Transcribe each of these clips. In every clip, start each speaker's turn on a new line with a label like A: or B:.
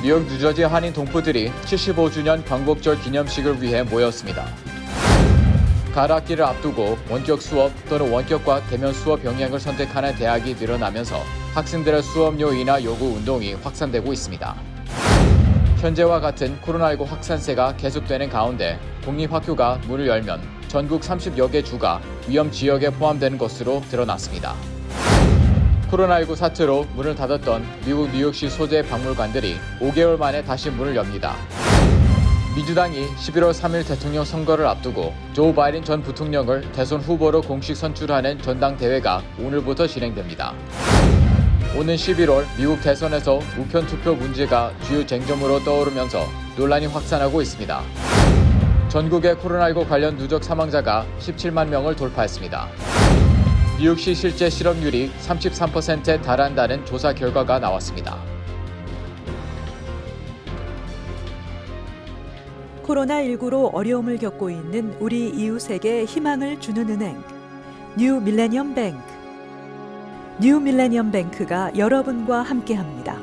A: 뉴욕 뉴저지 한인 동포들이 75주년 광복절 기념식을 위해 모였습니다. 가락기를 앞두고 원격 수업 또는 원격과 대면 수업 병행을 선택하는 대학이 늘어나면서 학생들의 수업료 인하 요구 운동이 확산되고 있습니다. 현재와 같은 코로나19 확산세가 계속되는 가운데 공립학교가 문을 열면 전국 30여 개 주가 위험 지역에 포함되는 것으로 드러났습니다. 코로나19 사태로 문을 닫았던 미국 뉴욕시 소재 박물관들이 5개월 만에 다시 문을 엽니다. 민주당이 11월 3일 대통령 선거를 앞두고 조 바이든 전 부통령을 대선 후보로 공식 선출하는 전당대회가 오늘부터 진행됩니다. 오는 11월 미국 대선에서 우편 투표 문제가 주요 쟁점으로 떠오르면서 논란이 확산하고 있습니다. 전국의 코로나19 관련 누적 사망자가 17만 명을 돌파했습니다. 뉴욕시 실제 실업률이 33%에 달한다는 조사 결과가 나왔습니다.
B: 코로나19로 어려움을 겪고 있는 우리 이웃에게 희망을 주는 은행, 뉴 밀레니엄 뱅크. 뉴 밀레니엄 뱅크가 여러분과 함께합니다.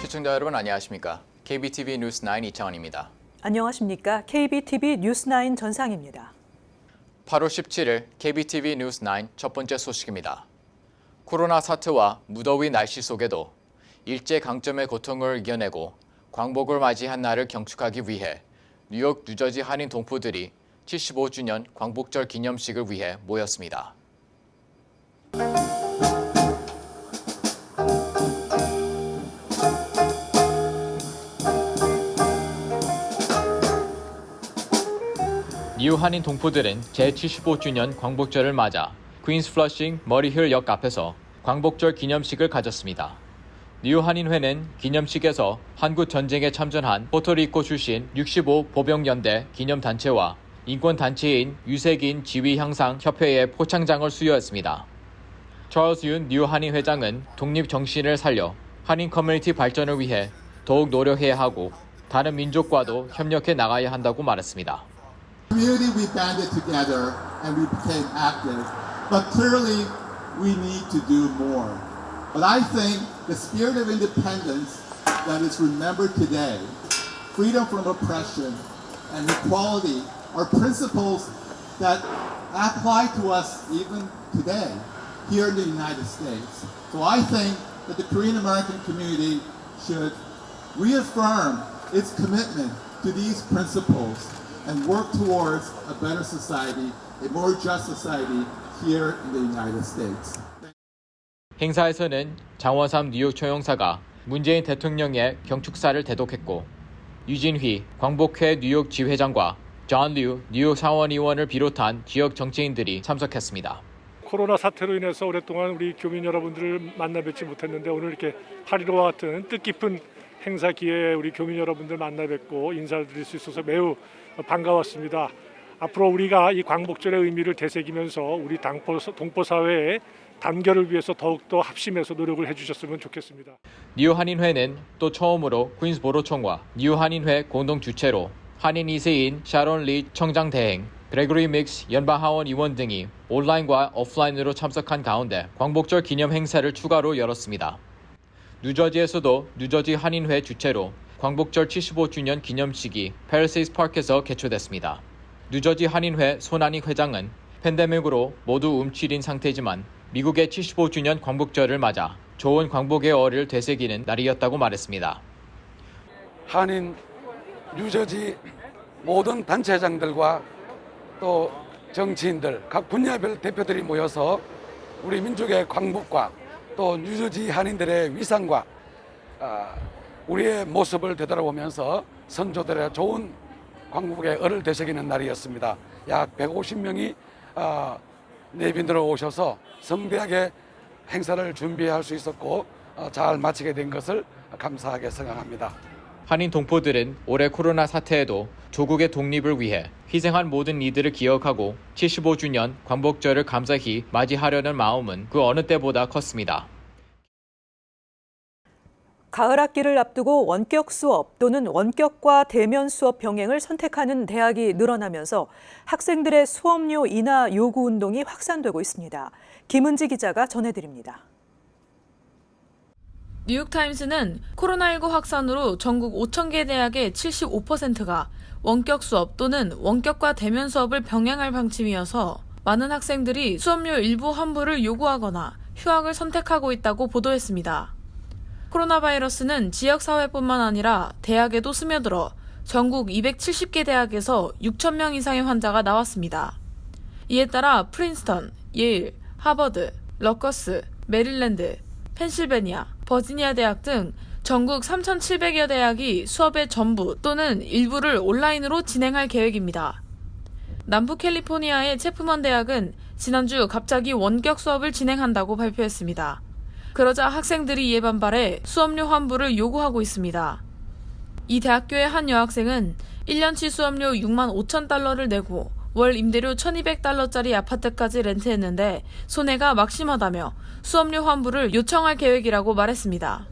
A: 시청자 여러분 안녕하십니까? KBTV 뉴스 9 이창원입니다.
B: 안녕하십니까? KBTV 뉴스9 전상입니다.
A: 8월 17일 KBTV 뉴스 9 첫 번째 소식입니다. 코로나 사태와 무더위 날씨 속에도 일제 강점의 고통을 이겨내고 광복을 맞이한 날을 경축하기 위해 뉴욕 뉴저지 한인 동포들이 75주년 광복절 기념식을 위해 모였습니다. 뉴 한인 동포들은 제75주년 광복절을 맞아 퀸스 플러싱 머리힐 역 앞에서 광복절 기념식을 가졌습니다. 뉴 한인회는 기념식에서 한국 전쟁에 참전한 포토리코 출신 65 보병연대 기념단체와 인권단체인 유색인 지위 향상 협회의 포창장을 수여했습니다. 찰스 윤 뉴 한인 회장은 독립 정신을 살려 한인 커뮤니티 발전을 위해 더욱 노력해야 하고 다른 민족과도 협력해 나가야 한다고 말했습니다.
C: Community, we banded together and we became active, but clearly we need to do more. But I think the spirit of independence that is remembered today, freedom from oppression and equality are principles that apply to us even today here in the United States. So I think that the Korean American community should reaffirm its commitment to these principles and work towards a better society, a more just society here in the United States.
A: 행사에서는 장원삼 뉴욕 초용사가 문재인 대통령의 경축사를 대독했고 유진휘 광복회 뉴욕 지회장과 존 류 뉴욕 상원의원을 비롯한 지역 정치인들이 참석했습니다.
D: 코로나 사태로 인해서 오랫동안 우리 교민 여러분들을 만나 뵙지 못했는데 오늘 이렇게 8.15와 같은 뜻깊은 행사 기회에 우리 교민 여러분들 만나 뵙고 인사를 드릴 수 있어서 매우 반가웠습니다. 앞으로 우리가 이 광복절의 의미를 되새기면서 우리 동포 사회의 단결을 위해서 더욱더 합심해서 노력을 해주셨으면 좋겠습니다.
A: 뉴 한인회는 또 처음으로 퀸스 보로총과 뉴 한인회 공동 주최로 한인 2세인 샤론 리 청장 대행, 그레고리 믹스 연방하원 의원 등이 온라인과 오프라인으로 참석한 가운데 광복절 기념 행사를 추가로 열었습니다. 뉴저지에서도 뉴저지 한인회 주최로 광복절 75주년 기념식이 팰리세이드 파크에서 개최됐습니다. 뉴저지 한인회 손한익 회장은 팬데믹으로 모두 움츠린 상태지만 미국의 75주년 광복절을 맞아 좋은 광복의 어를 되새기는 날이었다고 말했습니다.
E: 한인 뉴저지 모든 단체장들과 또 정치인들, 각 분야별 대표들이 모여서 우리 민족의 광복과 또 뉴저지 한인들의 위상과 우리의 모습을 되돌아보면서 선조들의 좋은 광복의 얼을 되새기는 날이었습니다. 약 150명이 내빈으로 오셔서 성대하게 행사를 준비할 수 있었고 잘 마치게 된 것을 감사하게 생각합니다.
A: 한인 동포들은 올해 코로나 사태에도 조국의 독립을 위해 희생한 모든 이들을 기억하고 75주년 광복절을 감사히 맞이하려는 마음은 그 어느 때보다 컸습니다.
B: 가을 학기를 앞두고 원격 수업 또는 원격과 대면 수업 병행을 선택하는 대학이 늘어나면서 학생들의 수업료 인하 요구 운동이 확산되고 있습니다. 김은지 기자가 전해드립니다.
F: 뉴욕타임스는 코로나19 확산으로 전국 5,000개 대학의 75%가 원격 수업 또는 원격과 대면 수업을 병행할 방침이어서 많은 학생들이 수업료 일부 환불을 요구하거나 휴학을 선택하고 있다고 보도했습니다. 코로나 바이러스는 지역사회뿐만 아니라 대학에도 스며들어 전국 270개 대학에서 6,000명 이상의 환자가 나왔습니다. 이에 따라 프린스턴, 예일, 하버드, 러커스, 메릴랜드, 펜실베니아, 버지니아 대학 등 전국 3,700여 대학이 수업의 전부 또는 일부를 온라인으로 진행할 계획입니다. 남부 캘리포니아의 체프먼 대학은 지난주 갑자기 원격 수업을 진행한다고 발표했습니다. 그러자 학생들이 이에 반발해 수업료 환불을 요구하고 있습니다. 이 대학교의 한 여학생은 1년치 수업료 6만 5천 달러를 내고 월 임대료 1,200달러짜리 아파트까지 렌트했는데 손해가 막심하다며 수업료 환불을 요청할 계획이라고 말했습니다.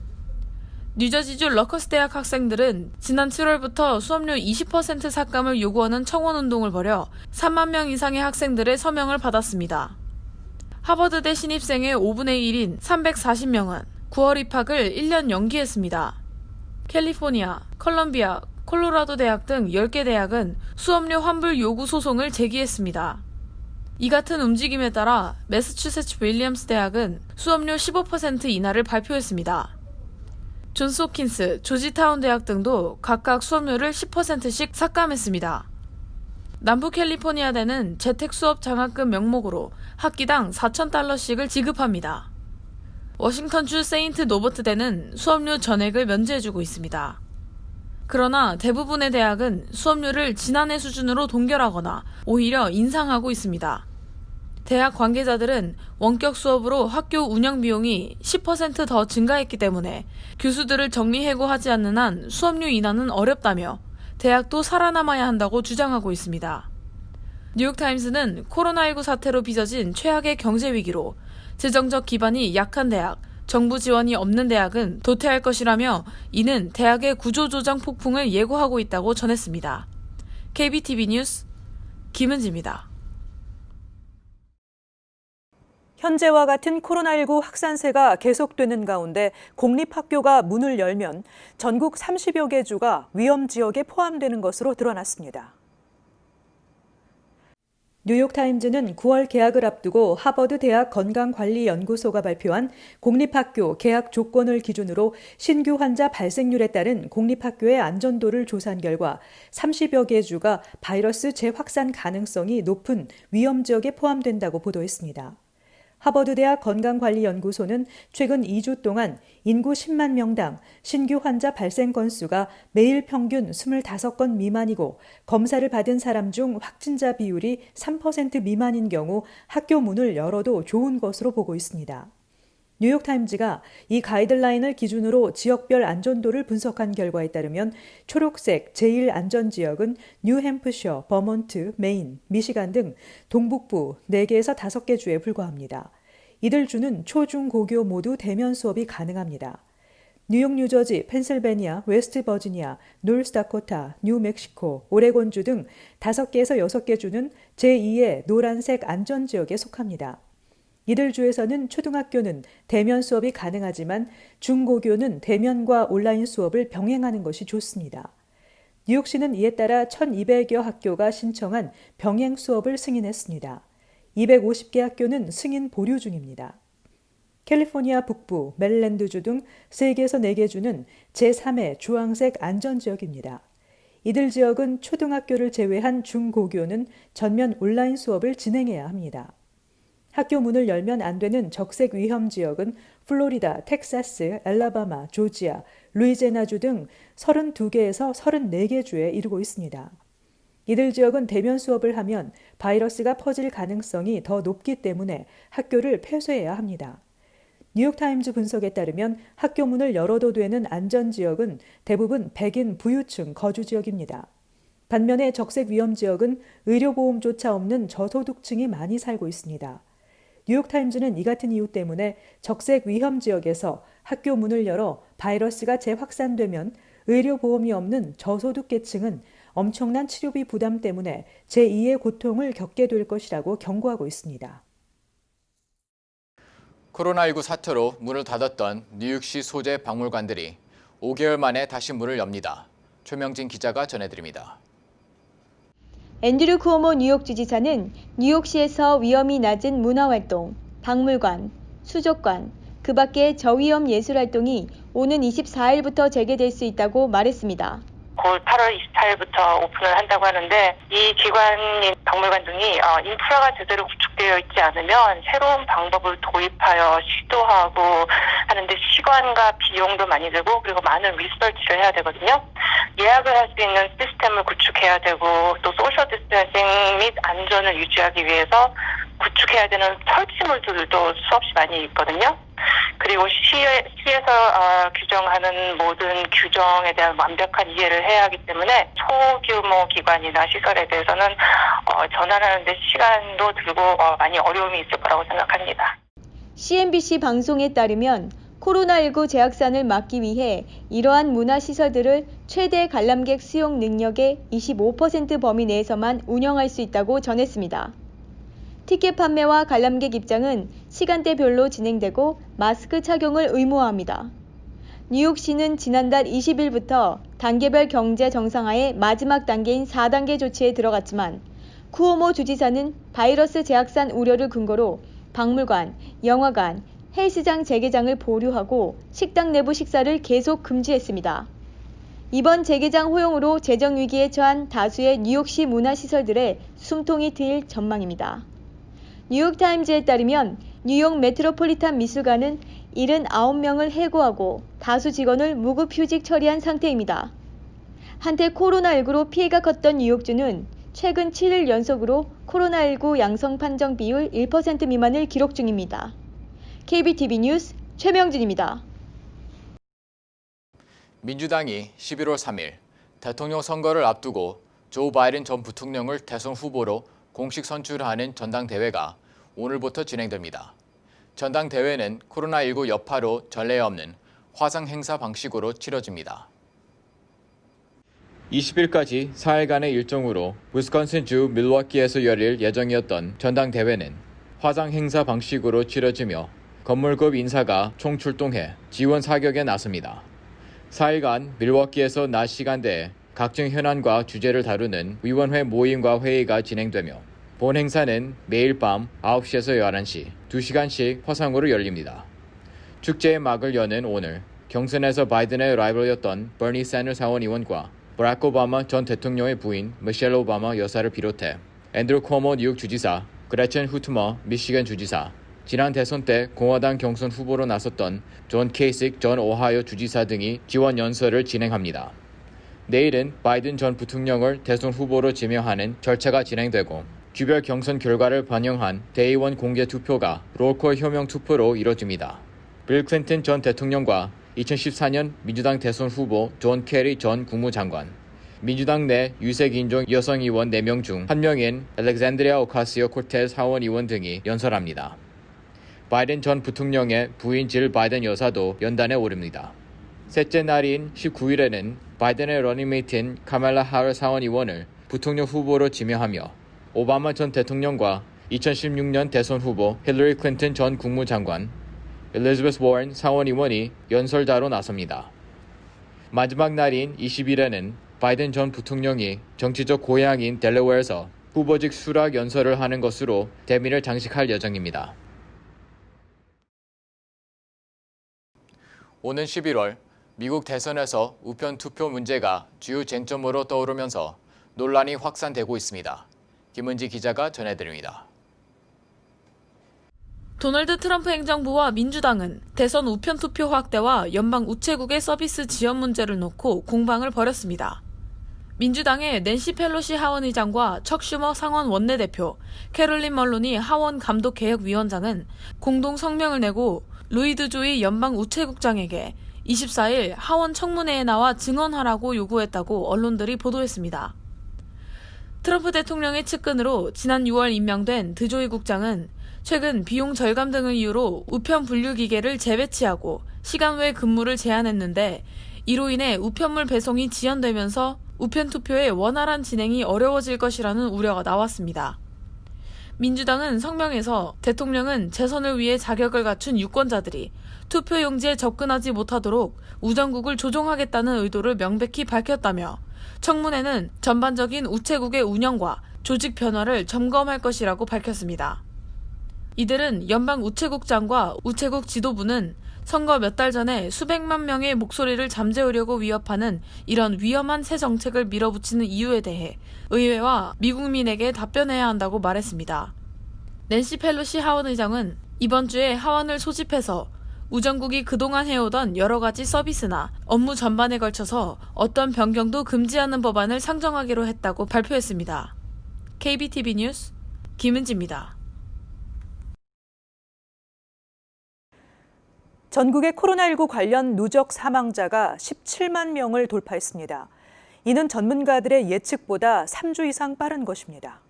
F: 뉴저지주 러커스 대학 학생들은 지난 7월부터 수업료 20% 삭감을 요구하는 청원운동을 벌여 3만 명 이상의 학생들의 서명을 받았습니다. 하버드대 신입생의 5분의 1인 340명은 9월 입학을 1년 연기했습니다. 캘리포니아, 컬럼비아, 콜로라도 대학 등 10개 대학은 수업료 환불 요구 소송을 제기했습니다. 이 같은 움직임에 따라 매사추세츠 윌리엄스 대학은 수업료 15% 인하를 발표했습니다. 존스 호킨스, 조지타운 대학 등도 각각 수업료를 10%씩 삭감했습니다. 남부 캘리포니아대는 재택 수업 장학금 명목으로 학기당 4,000달러씩을 지급합니다. 워싱턴주 세인트 노버트대는 수업료 전액을 면제해주고 있습니다. 그러나 대부분의 대학은 수업료를 지난해 수준으로 동결하거나 오히려 인상하고 있습니다. 대학 관계자들은 원격 수업으로 학교 운영 비용이 10% 더 증가했기 때문에 교수들을 정리해고하지 않는 한 수업료 인하는 어렵다며 대학도 살아남아야 한다고 주장하고 있습니다. 뉴욕타임스는 코로나19 사태로 빚어진 최악의 경제 위기로 재정적 기반이 약한 대학, 정부 지원이 없는 대학은 도태할 것이라며 이는 대학의 구조조정 폭풍을 예고하고 있다고 전했습니다. KBTV 뉴스 김은지입니다.
B: 현재와 같은 코로나19 확산세가 계속되는 가운데 공립학교가 문을 열면 전국 30여 개 주가 위험 지역에 포함되는 것으로 드러났습니다. 뉴욕타임즈는 9월 개학을 앞두고 하버드 대학 건강관리연구소가 발표한 공립학교 개학 조건을 기준으로 신규 환자 발생률에 따른 공립학교의 안전도를 조사한 결과 30여 개 주가 바이러스 재확산 가능성이 높은 위험 지역에 포함된다고 보도했습니다. 하버드 대학 건강관리연구소는 최근 2주 동안 인구 10만 명당 신규 환자 발생 건수가 매일 평균 25건 미만이고 검사를 받은 사람 중 확진자 비율이 3% 미만인 경우 학교 문을 열어도 좋은 것으로 보고 있습니다. 뉴욕타임즈가 이 가이드라인을 기준으로 지역별 안전도를 분석한 결과에 따르면 초록색 제1안전지역은 뉴햄프셔, 버몬트, 메인, 미시간 등 동북부 4개에서 5개 주에 불과합니다. 이들 주는 초, 중, 고교 모두 대면 수업이 가능합니다. 뉴욕, 뉴저지, 펜실베니아, 웨스트 버지니아, 노스다코타, 뉴멕시코, 오레곤주 등 5개에서 6개 주는 제2의 노란색 안전지역에 속합니다. 이들 주에서는 초등학교는 대면 수업이 가능하지만 중고교는 대면과 온라인 수업을 병행하는 것이 좋습니다. 뉴욕시는 이에 따라 1,200여 학교가 신청한 병행 수업을 승인했습니다. 250개 학교는 승인 보류 중입니다. 캘리포니아 북부, 메릴랜드주 등 3개에서 4개 주는 제3의 주황색 안전지역입니다. 이들 지역은 초등학교를 제외한 중고교는 전면 온라인 수업을 진행해야 합니다. 학교 문을 열면 안 되는 적색 위험 지역은 플로리다, 텍사스, 알라바마, 조지아, 루이지애나주 등 32개에서 34개 주에 이르고 있습니다. 이들 지역은 대면 수업을 하면 바이러스가 퍼질 가능성이 더 높기 때문에 학교를 폐쇄해야 합니다. 뉴욕타임즈 분석에 따르면 학교 문을 열어도 되는 안전지역은 대부분 백인 부유층 거주 지역입니다. 반면에 적색 위험 지역은 의료보험조차 없는 저소득층이 많이 살고 있습니다. 뉴욕타임즈는 이 같은 이유 때문에 적색 위험 지역에서 학교 문을 열어 바이러스가 재확산되면 의료보험이 없는 저소득 계층은 엄청난 치료비 부담 때문에 제2의 고통을 겪게 될 것이라고 경고하고 있습니다.
A: 코로나19 사태로 문을 닫았던 뉴욕시 소재 박물관들이 5개월 만에 다시 문을 엽니다. 최명진 기자가 전해드립니다.
G: 앤드류 쿠오모 뉴욕주지사는 뉴욕시에서 위험이 낮은 문화활동, 박물관, 수족관, 그 밖에 저위험 예술활동이 오는 24일부터 재개될 수 있다고 말했습니다.
H: 곧 8월 24일부터 오픈을 한다고 하는데 이 기관인 박물관 등이 인프라가 제대로 구축되어 있지 않으면 새로운 방법을 도입하여 시도하고 하는데 시간과 비용도 많이 들고 그리고 많은 리서치를 해야 되거든요. 예약을 할 수 있는 시스템을 구축해야 되고 또 소셜 디스턴싱 및 안전을 유지하기 위해서 구축해야 되는 설치물들도 수없이 많이 있거든요. 그리고 시에서 규정하는 모든 규정에 대한 완벽한 이해를 해야 하기 때문에 소규모 기관이나 시설에 대해서는 전환하는 데 시간도 들고 많이 어려움이 있을 거라고 생각합니다.
G: CNBC 방송에 따르면 코로나19 재확산을 막기 위해 이러한 문화시설들을 최대 관람객 수용 능력의 25% 범위 내에서만 운영할 수 있다고 전했습니다. 티켓 판매와 관람객 입장은 시간대별로 진행되고 마스크 착용을 의무화합니다. 뉴욕시는 지난달 20일부터 단계별 경제 정상화의 마지막 단계인 4단계 조치에 들어갔지만 쿠오모 주지사는 바이러스 재확산 우려를 근거로 박물관, 영화관, 헬스장 재개장을 보류하고 식당 내부 식사를 계속 금지했습니다. 이번 재개장 호용으로 재정 위기에 처한 다수의 뉴욕시 문화시설들의 숨통이 트일 전망입니다. 뉴욕타임즈에 따르면 뉴욕 메트로폴리탄 미술관은 79명을 해고하고 다수 직원을 무급휴직 처리한 상태입니다. 한때 코로나19로 피해가 컸던 뉴욕주는 최근 7일 연속으로 코로나19 양성 판정 비율 1% 미만을 기록 중입니다. KBTV 뉴스 최명진입니다.
A: 민주당이 11월 3일 대통령 선거를 앞두고 조 바이든 전 부통령을 대선 후보로 공식 선출하는 전당대회가 오늘부터 진행됩니다. 전당대회는 코로나19 여파로 전례 없는 화상 행사 방식으로 치러집니다. 20일까지 4일간의 일정으로 위스콘신주 밀워키에서 열릴 예정이었던 전당대회는 화상 행사 방식으로 치러지며 건물급 인사가 총출동해 지원 사격에 나섭니다. 4일간 밀워키에서 낮 시간대에 각종 현안과 주제를 다루는 위원회 모임과 회의가 진행되며 본 행사는 매일 밤 9시에서 11시 2시간씩 화상으로 열립니다. 축제의 막을 여는 오늘 경선에서 바이든의 라이벌이었던 버니 샌더스 하원 의원과 버락 오바마 전 대통령의 부인 미셸 오바마 여사를 비롯해 앤드류 쿠오모 뉴욕 주지사, 그레첸 후트머 미시간 주지사, 지난 대선 때 공화당 경선 후보로 나섰던 존 케이식 전 오하이오 주지사 등이 지원 연설을 진행합니다. 내일은 바이든 전 부통령을 대선 후보로 지명하는 절차가 진행되고 주별 경선 결과를 반영한 대의원 공개 투표가 롤콜 효명 투표로 이뤄집니다. 빌 클린턴 전 대통령과 2014년 민주당 대선 후보 존 케리 전 국무장관, 민주당 내 유색인종 여성 의원 4명 중 1명인 알렉산드리아 오카시오 코테스 하원 의원 등이 연설합니다. 바이든 전 부통령의 부인 질 바이든 여사도 연단에 오릅니다. 셋째 날인 19일에는 바이든의 러닝메이트인 카말라 하리스 하원 의원을 부통령 후보로 지명하며 오바마 전 대통령과 2016년 대선 후보 힐러리 클린턴 전 국무장관, 엘리자베스 워런 상원 의원이 연설자로 나섭니다. 마지막 날인 20일에는 바이든 전 부통령이 정치적 고향인 델러웨어에서 후보직 수락 연설을 하는 것으로 대미를 장식할 예정입니다. 오는 11월 미국 대선에서 우편 투표 문제가 주요 쟁점으로 떠오르면서 논란이 확산되고 있습니다. 김은지 기자가 전해드립니다.
F: 도널드 트럼프 행정부와 민주당은 대선 우편 투표 확대와 연방 우체국의 서비스 지연 문제를 놓고 공방을 벌였습니다. 민주당의 낸시 펠로시 하원 의장과 척 슈머 상원 원내대표, 캐롤린 멀로니 하원 감독개혁위원장은 공동 성명을 내고 로이드 조이 연방 우체국장에게 24일 하원 청문회에 나와 증언하라고 요구했다고 언론들이 보도했습니다. 트럼프 대통령의 측근으로 지난 6월 임명된 드조이 국장은 최근 비용 절감 등을 이유로 우편 분류 기계를 재배치하고 시간 외 근무를 제한했는데 이로 인해 우편물 배송이 지연되면서 우편 투표의 원활한 진행이 어려워질 것이라는 우려가 나왔습니다. 민주당은 성명에서 대통령은 재선을 위해 자격을 갖춘 유권자들이 투표용지에 접근하지 못하도록 우정국을 조종하겠다는 의도를 명백히 밝혔다며 청문회는 전반적인 우체국의 운영과 조직 변화를 점검할 것이라고 밝혔습니다. 이들은 연방 우체국장과 우체국 지도부는 선거 몇 달 전에 수백만 명의 목소리를 잠재우려고 위협하는 이런 위험한 새 정책을 밀어붙이는 이유에 대해 의회와 미국민에게 답변해야 한다고 말했습니다. 낸시 펠로시 하원 의장은 이번 주에 하원을 소집해서 우정국이 그동안 해오던 여러 가지 서비스나 업무 전반에 걸쳐서 어떤 변경도 금지하는 법안을 상정하기로 했다고 발표했습니다. KBTV 뉴스 김은지입니다.
B: 전국의 코로나19 관련 누적 사망자가 17만 명을 돌파했습니다. 이는 전문가들의 예측보다 3주 이상 빠른 것입니다.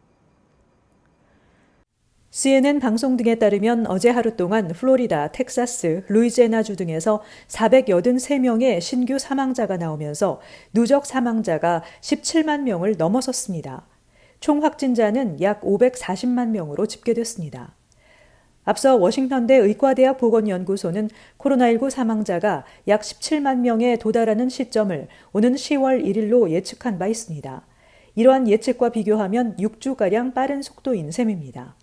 B: CNN 방송 등에 따르면 어제 하루 동안 플로리다, 텍사스, 루이지애나주 등에서 483명의 신규 사망자가 나오면서 누적 사망자가 17만 명을 넘어섰습니다. 총 확진자는 약 540만 명으로 집계됐습니다. 앞서 워싱턴대 의과대학 보건연구소는 코로나19 사망자가 약 17만 명에 도달하는 시점을 오는 10월 1일로 예측한 바 있습니다. 이러한 예측과 비교하면 6주가량 빠른 속도인 셈입니다.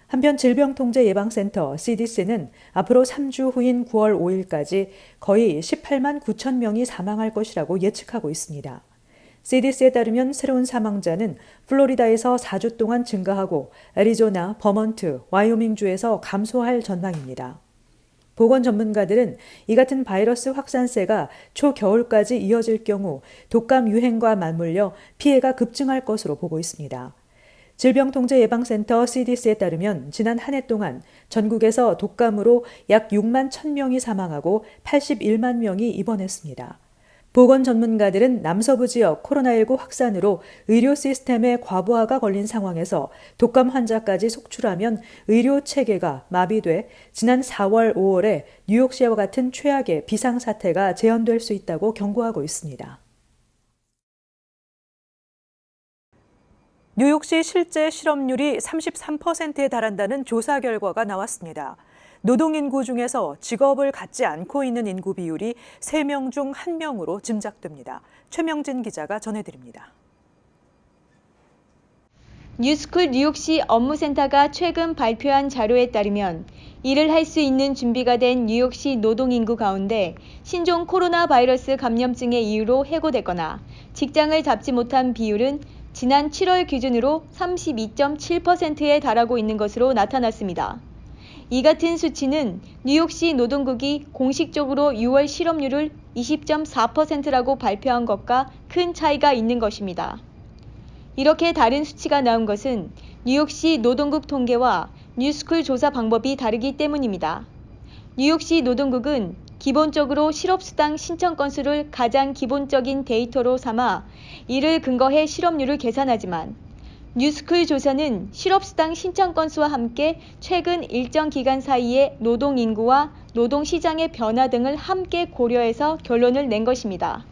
B: 한편 질병통제예방센터 CDC는 앞으로 3주 후인 9월 5일까지 거의 18만 9천 명이 사망할 것이라고 예측하고 있습니다. CDC에 따르면 새로운 사망자는 플로리다에서 4주 동안 증가하고 애리조나, 버먼트, 와이오밍주에서 감소할 전망입니다. 보건 전문가들은 이 같은 바이러스 확산세가 초겨울까지 이어질 경우 독감 유행과 맞물려 피해가 급증할 것으로 보고 있습니다. 질병통제예방센터 CDC에 따르면 지난 한 해 동안 전국에서 독감으로 약 6만 1,000명이 사망하고 81만 명이 입원했습니다. 보건 전문가들은 남서부 지역 코로나19 확산으로 의료 시스템의 과부하가 걸린 상황에서 독감 환자까지 속출하면 의료 체계가 마비돼 지난 4월, 5월에 뉴욕시와 같은 최악의 비상사태가 재현될 수 있다고 경고하고 있습니다. 뉴욕시 실제 실업률이 33%에 달한다는 조사 결과가 나왔습니다. 노동인구 중에서 직업을 갖지 않고 있는 인구 비율이 3명 중 1명으로 짐작됩니다. 최명진 기자가 전해드립니다.
G: 뉴스쿨 뉴욕시 업무센터가 최근 발표한 자료에 따르면 일을 할 수 있는 준비가 된 뉴욕시 노동인구 가운데 신종 코로나 바이러스 감염증의 이유로 해고됐거나 직장을 잡지 못한 비율은 지난 7월 기준으로 32.7%에 달하고 있는 것으로 나타났습니다. 이 같은 수치는 뉴욕시 노동국이 공식적으로 6월 실업률을 20.4%라고 발표한 것과 큰 차이가 있는 것입니다. 이렇게 다른 수치가 나온 것은 뉴욕시 노동국 통계와 뉴스쿨 조사 방법이 다르기 때문입니다. 뉴욕시 노동국은 기본적으로 실업수당 신청 건수를 가장 기본적인 데이터로 삼아 이를 근거해 실업률을 계산하지만 뉴스쿨 조사는 실업수당 신청 건수와 함께 최근 일정 기간 사이의 노동인구와 노동시장의 변화 등을 함께 고려해서 결론을 낸 것입니다.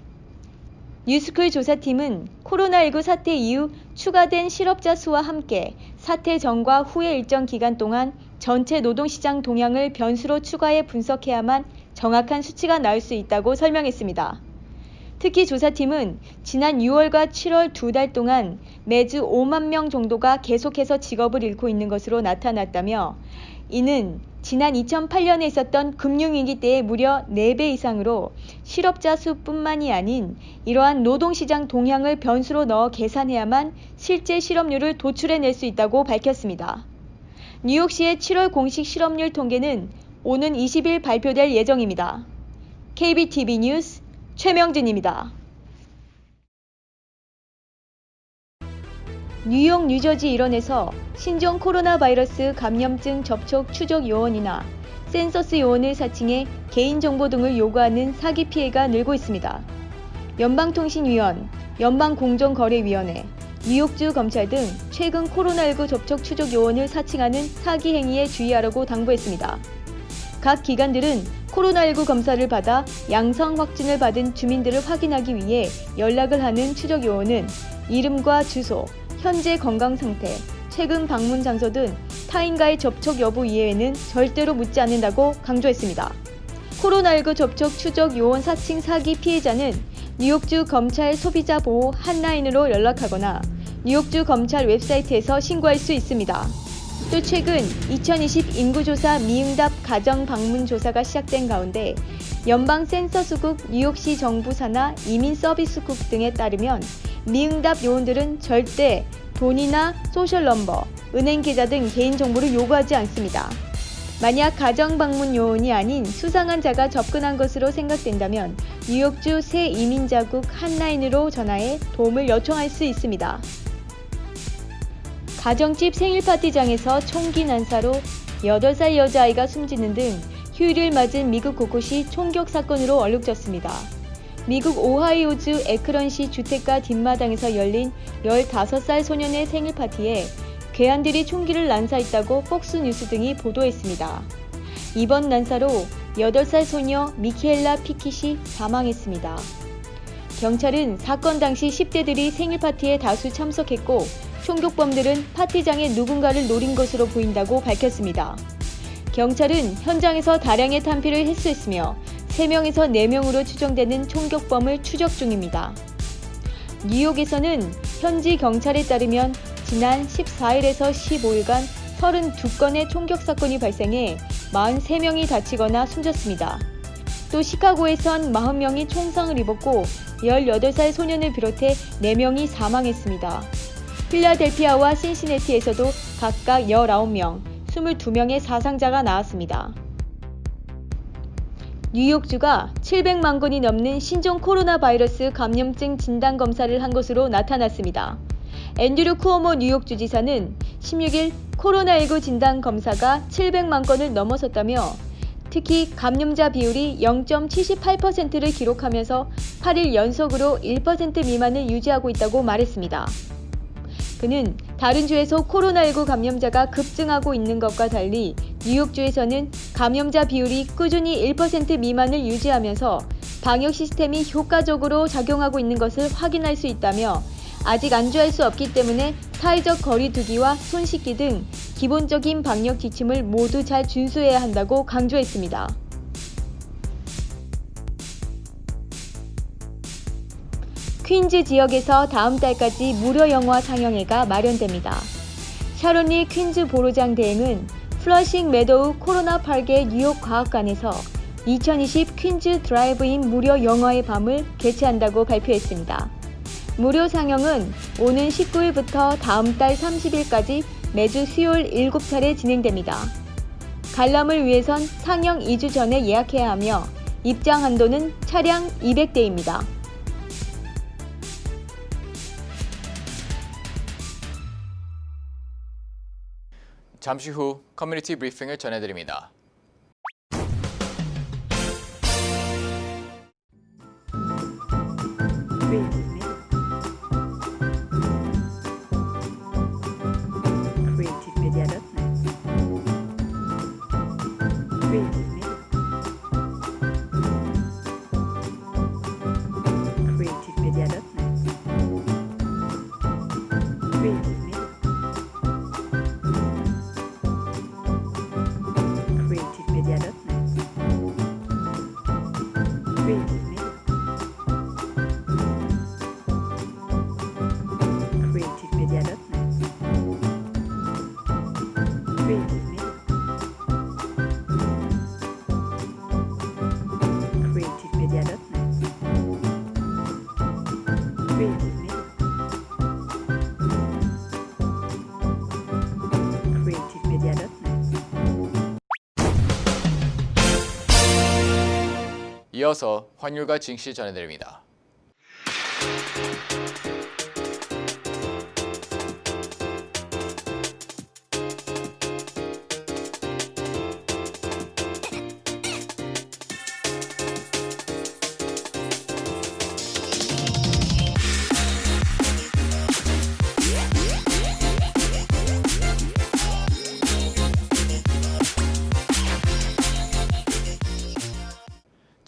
G: 뉴스쿨 조사팀은 코로나19 사태 이후 추가된 실업자 수와 함께 사태 전과 후의 일정 기간 동안 전체 노동시장 동향을 변수로 추가해 분석해야만 정확한 수치가 나올 수 있다고 설명했습니다. 특히 조사팀은 지난 6월과 7월 2달 동안 매주 5만 명 정도가 계속해서 직업을 잃고 있는 것으로 나타났다며 이는 지난 2008년에 있었던 금융위기 때의 무려 4배 이상으로 실업자 수뿐만이 아닌 이러한 노동시장 동향을 변수로 넣어 계산해야만 실제 실업률을 도출해낼 수 있다고 밝혔습니다. 뉴욕시의 7월 공식 실업률 통계는 오는 20일 발표될 예정입니다. KBTV 뉴스 최명진입니다. 뉴욕, 뉴저지 일원에서 신종 코로나 바이러스 감염증 접촉 추적 요원이나 센서스 요원을 사칭해 개인정보 등을 요구하는 사기 피해가 늘고 있습니다. 연방통신위원, 연방공정거래위원회, 뉴욕주 검찰 등 최근 코로나19 접촉 추적 요원을 사칭하는 사기 행위에 주의하라고 당부했습니다. 각 기관들은 코로나19 검사를 받아 양성 확진을 받은 주민들을 확인하기 위해 연락을 하는 추적 요원은 이름과 주소, 현재 건강 상태, 최근 방문 장소 등 타인과의 접촉 여부 이외에는 절대로 묻지 않는다고 강조했습니다. 코로나19 접촉 추적 요원 사칭 사기 피해자는 뉴욕주 검찰 소비자 보호 핫라인으로 연락하거나 뉴욕주 검찰 웹사이트에서 신고할 수 있습니다. 또 최근 2020 인구조사 미응답 가정 방문 조사가 시작된 가운데 연방 센서스국, 뉴욕시 정부사나 이민서비스국 등에 따르면 미응답 요원들은 절대 돈이나 소셜 넘버, 은행 계좌 등 개인정보를 요구하지 않습니다. 만약 가정 방문 요원이 아닌 수상한 자가 접근한 것으로 생각된다면 뉴욕주 새 이민자국 핫라인으로 전화해 도움을 요청할 수 있습니다. 가정집 생일 파티장에서 총기 난사로 8살 여자아이가 숨지는 등 휴일을 맞은 미국 곳곳이 총격 사건으로 얼룩졌습니다. 미국 오하이오주 에크런시 주택가 뒷마당에서 열린 15살 소년의 생일 파티에 괴한들이 총기를 난사했다고 폭스뉴스 등이 보도했습니다. 이번 난사로 8살 소녀 미케엘라 피킷이 사망했습니다. 경찰은 사건 당시 10대들이 생일 파티에 다수 참석했고 총격범들은 파티장에 누군가를 노린 것으로 보인다고 밝혔습니다. 경찰은 현장에서 다량의 탄피를 횟수했으며 3명에서 4명으로 추정되는 총격범을 추적 중입니다. 뉴욕에서는 현지 경찰에 따르면 지난 14일에서 15일간 32건의 총격 사건이 발생해 43명이 다치거나 숨졌습니다. 또 시카고에선 40명이 총상을 입었고 18살 소년을 비롯해 4명이 사망했습니다. 필라델피아와 신시내티에서도 각각 19명, 22명의 사상자가 나왔습니다. 뉴욕주가 700만 건이 넘는 신종 코로나 바이러스 감염증 진단 검사를 한 것으로 나타났습니다. 앤드류 쿠오모 뉴욕주지사는 16일 코로나19 진단 검사가 700만 건을 넘어섰다며 특히 감염자 비율이 0.78%를 기록하면서 8일 연속으로 1% 미만을 유지하고 있다고 말했습니다. 그는 다른 주에서 코로나19 감염자가 급증하고 있는 것과 달리 뉴욕주에서는 감염자 비율이 꾸준히 1% 미만을 유지하면서 방역 시스템이 효과적으로 작용하고 있는 것을 확인할 수 있다며 아직 안주할 수 없기 때문에 사회적 거리 두기와 손 씻기 등 기본적인 방역 지침을 모두 잘 준수해야 한다고 강조했습니다. 퀸즈 지역에서 다음 달까지 무료 영화 상영회가 마련됩니다. 샤론리 퀸즈 보로장 대행은 플러싱 메도우 코로나 8개 뉴욕 과학관에서 2020 퀸즈 드라이브인 무료 영화의 밤을 개최한다고 발표했습니다. 무료 상영은 오는 19일부터 다음 달 30일까지 매주 수요일 7차례 진행됩니다. 관람을 위해선 상영 2주 전에 예약해야 하며 입장 한도는 차량 200대입니다.
A: 잠시 후 커뮤니티 브리핑을 전해드립니다. 이어서 환율과 증시 전해드립니다.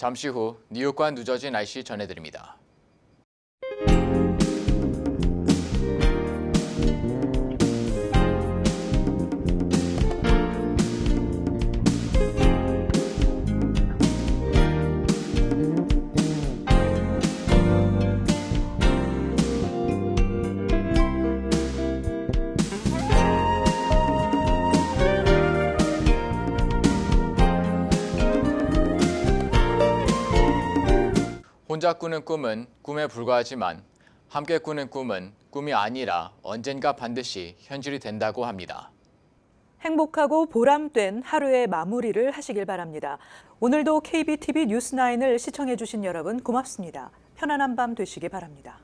A: 잠시 후 뉴욕과 뉴저지 날씨 전해드립니다. 혼자 꾸는 꿈은 꿈에 불과하지만 함께 꾸는 꿈은 꿈이 아니라 언젠가 반드시 현실이 된다고 합니다.
B: 행복하고 보람된 하루의 마무리를 하시길 바랍니다. 오늘도 KBTV 뉴스9을 시청해 주신 여러분 고맙습니다. 편안한 밤 되시기 바랍니다.